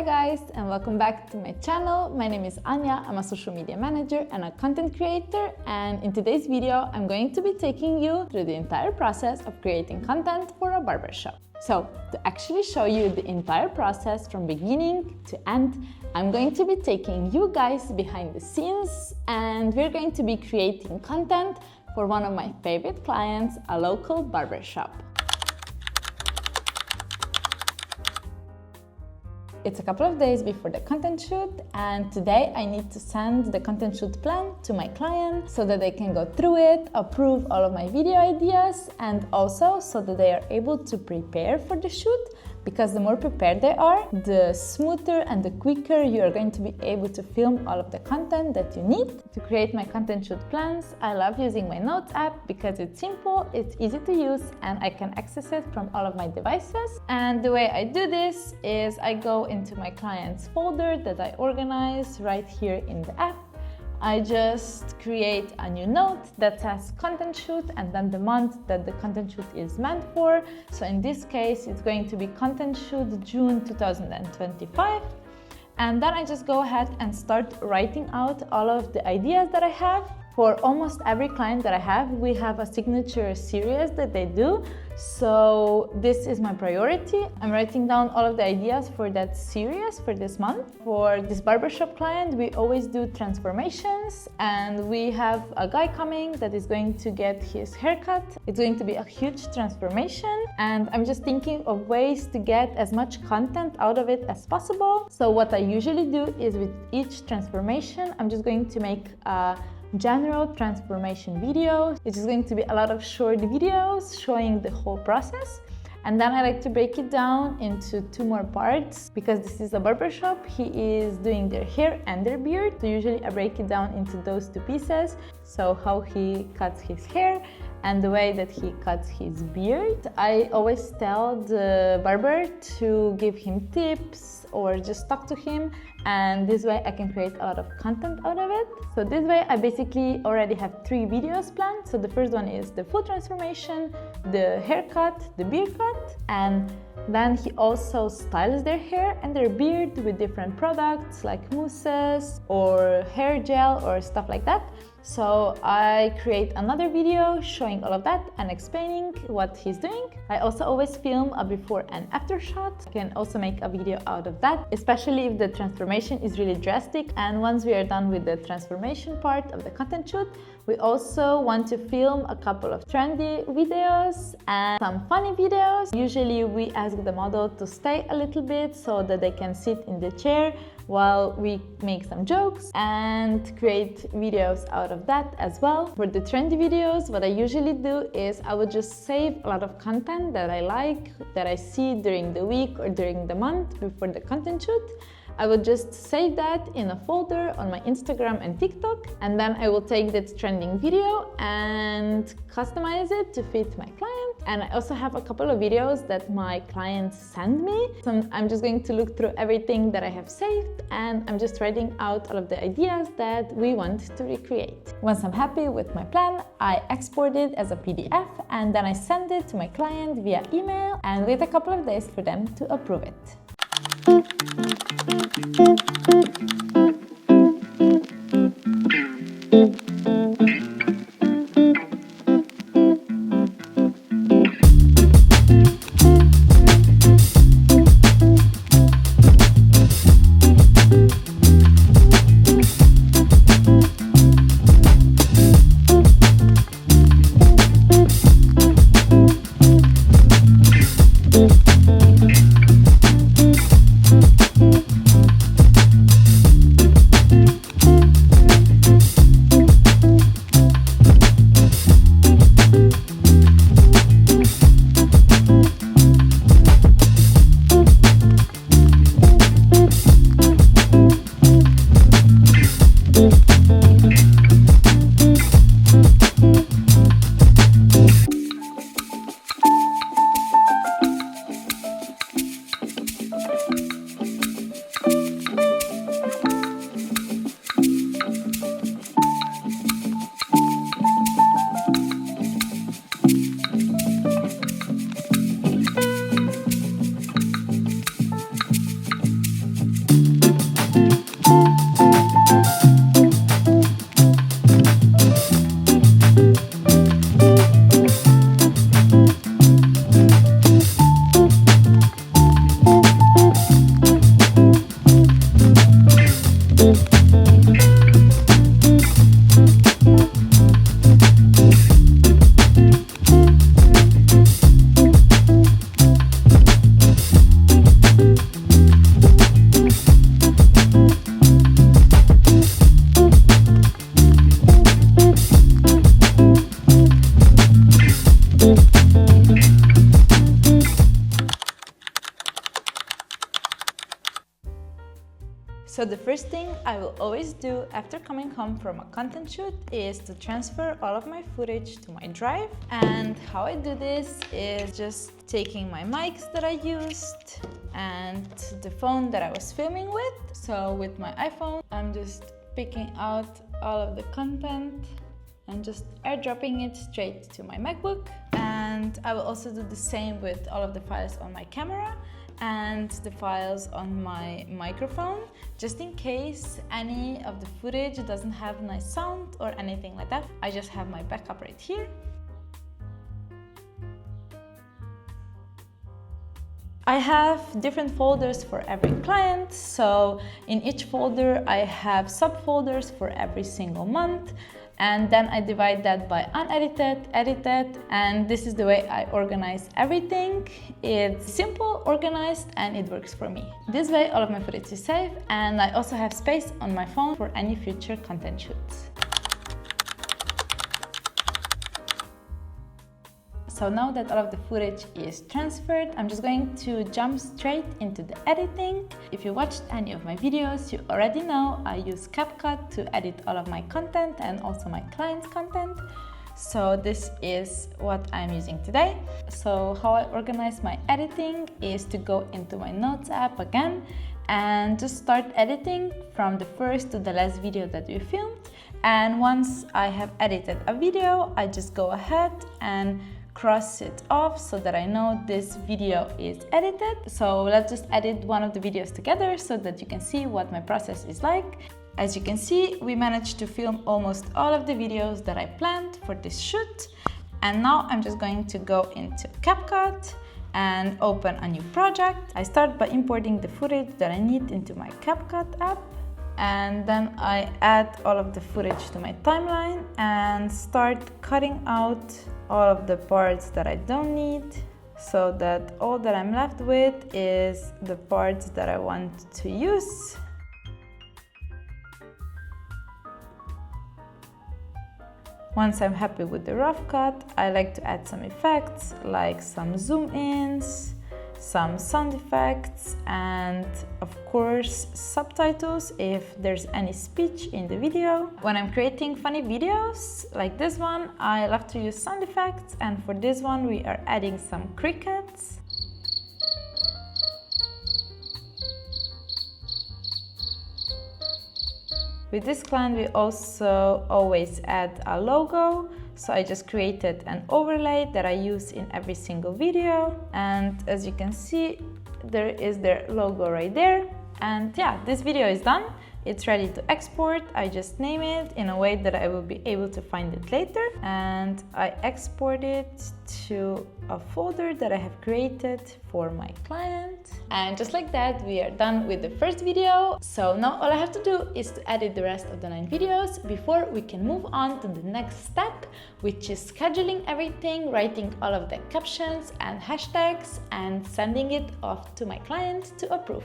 Hi guys, and welcome back to my channel. My name is Anya. I'm a social media manager and a content creator, and in today's video I'm going to be taking you through the entire process of creating content for a barbershop. So to actually show you the entire process from beginning to end, I'm going to be taking you guys behind the scenes, and we're going to be creating content for one of my favorite clients, a local barbershop. It's a couple of days before the content shoot, and today I need to send the content shoot plan to my client so that they can go through it, approve all of my video ideas, and also so that they are able to prepare for the shoot, because the more prepared they are, the smoother and the quicker you are going to be able to film all of the content that you need. To create my content shoot plans, I love using my Notes app because it's simple, it's easy to use, and I can access it from all of my devices. And the way I do this is I go into my client's folder that I organize right here in the app. I just create a new note that says content shoot and then the month that the content shoot is meant for. So in this case, it's going to be content shoot June 2025. And then I just go ahead and start writing out all of the ideas that I have. For almost every client that I have, we have a signature series that they do. So this is my priority. I'm writing down all of the ideas for that series for this month. For this barbershop client, we always do transformations, and we have a guy coming that is going to get his haircut. It's going to be a huge transformation, and I'm just thinking of ways to get as much content out of it as possible. So what I usually do is with each transformation, I'm just going to make a general transformation video. It's just going to be a lot of short videos showing the whole process. And then I like to break it down into two more parts, because this is a barbershop. He is doing their hair and their beard. So usually I break it down into those two pieces. So how he cuts his hair and the way that he cuts his beard. I always tell the barber to give him tips or just talk to him, and this way I can create a lot of content out of it. So this way I basically already have 3 videos planned. So the first one is the full transformation, the haircut, the beard cut, and then he also styles their hair and their beard with different products like mousses or hair gel or stuff like that. So I create another video showing all of that and explaining what he's doing. I also always film a before and after shot. I can also make a video out of that, especially if the transformation is really drastic. And once we are done with the transformation part of the content shoot, we also want to film a couple of trendy videos and some funny videos. Usually we ask the model to stay a little bit so that they can sit in the chair while we make some jokes and create videos out of that as well. For the trendy videos, what I usually do is I would just save a lot of content that I like, that I see during the week or during the month before the content shoot. I will just save that in a folder on my Instagram and TikTok, and then I will take that trending video and customize it to fit my client. And I also have a couple of videos that my clients send me. So I'm just going to look through everything that I have saved, and I'm just writing out all of the ideas that we want to recreate. Once I'm happy with my plan, I export it as a PDF, and then I send it to my client via email and wait a couple of days for them to approve it. So the first thing I will always do after coming home from a content shoot is to transfer all of my footage to my drive. And how I do this is just taking my mics that I used and the phone that I was filming with. So with my iPhone, I'm just picking out all of the content and just airdropping it straight to my MacBook. And I will also do the same with all of the files on my camera and the files on my microphone, just in case any of the footage doesn't have nice sound or anything like that. I just have my backup right here. I have different folders for every client, so in each folder I have subfolders for every single month, and then I divide that by unedited, edited, and this is the way I organize everything. It's simple, organized, and it works for me. This way all of my footage is safe, and I also have space on my phone for any future content shoots. So now that all of the footage is transferred, I'm just going to jump straight into the editing. If you watched any of my videos, you already know I use CapCut to edit all of my content and also my clients' content. So this is what I'm using today. So how I organize my editing is to go into my Notes app again and just start editing from the first to the last video that we filmed. And once I have edited a video, I just go ahead and cross it off so that I know this video is edited. So let's just edit one of the videos together so that you can see what my process is like. As you can see, we managed to film almost all of the videos that I planned for this shoot. And now I'm just going to go into CapCut and open a new project. I start by importing the footage that I need into my CapCut app. And then I add all of the footage to my timeline and start cutting out all of the parts that I don't need, so that all that I'm left with is the parts that I want to use. Once I'm happy with the rough cut, I like to add some effects like some zoom ins, some sound effects, and of course subtitles if there's any speech in the video. When I'm creating funny videos like this one, I love to use sound effects, and for this one we are adding some crickets. With this client we also always add a logo. So I just created an overlay that I use in every single video, and as you can see, there is their logo right there. And yeah, this video is done. It's ready to export. I just name it in a way that I will be able to find it later, and I export it to a folder that I have created for my client. And just like that, we are done with the first video. So now all I have to do is to edit the rest of the 9 videos before we can move on to the next step, which is scheduling everything, writing all of the captions and hashtags, and sending it off to my client to approve.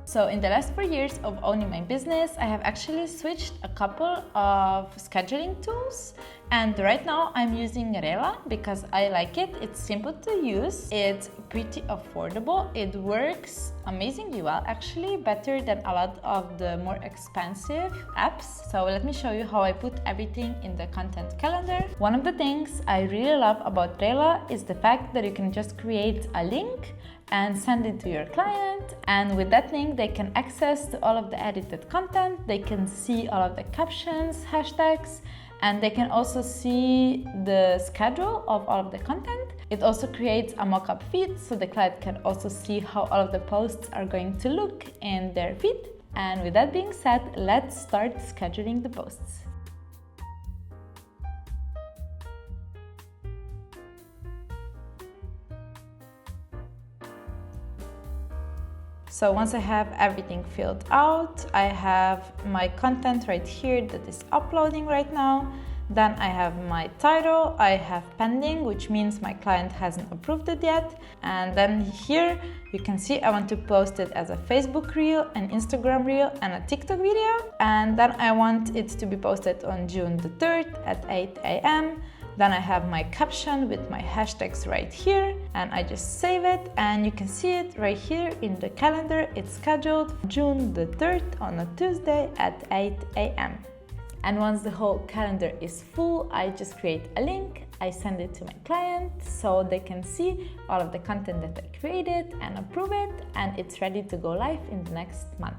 So in the last 4 years of owning my business, I have actually switched a couple of scheduling tools, and right now I'm using Rela because I like it. It's simple to use, it's pretty affordable, it works amazingly well, actually better than a lot of the more expensive apps. So let me show you how I put everything in the content calendar. One of the things I really love about Rela is the fact that you can just create a link and send it to your client, and with that link they can access to all of the edited content, they can see all of the captions, hashtags, and they can also see the schedule of all of the content. It also creates a mock-up feed so the client can also see how all of the posts are going to look in their feed. And with that being said, let's start scheduling the posts. So once I have everything filled out, I have my content right here that is uploading right now. Then I have my title, I have pending, which means my client hasn't approved it yet. And then here you can see I want to post it as a Facebook reel, an Instagram reel, and a TikTok video. And then I want it to be posted on June the 3rd at 8 a.m. Then I have my caption with my hashtags right here, and I just save it, and you can see it right here in the calendar. It's scheduled June the 3rd on a Tuesday at 8 a.m. And once the whole calendar is full, I just create a link, I send it to my client so they can see all of the content that I created and approve it, and it's ready to go live in the next month.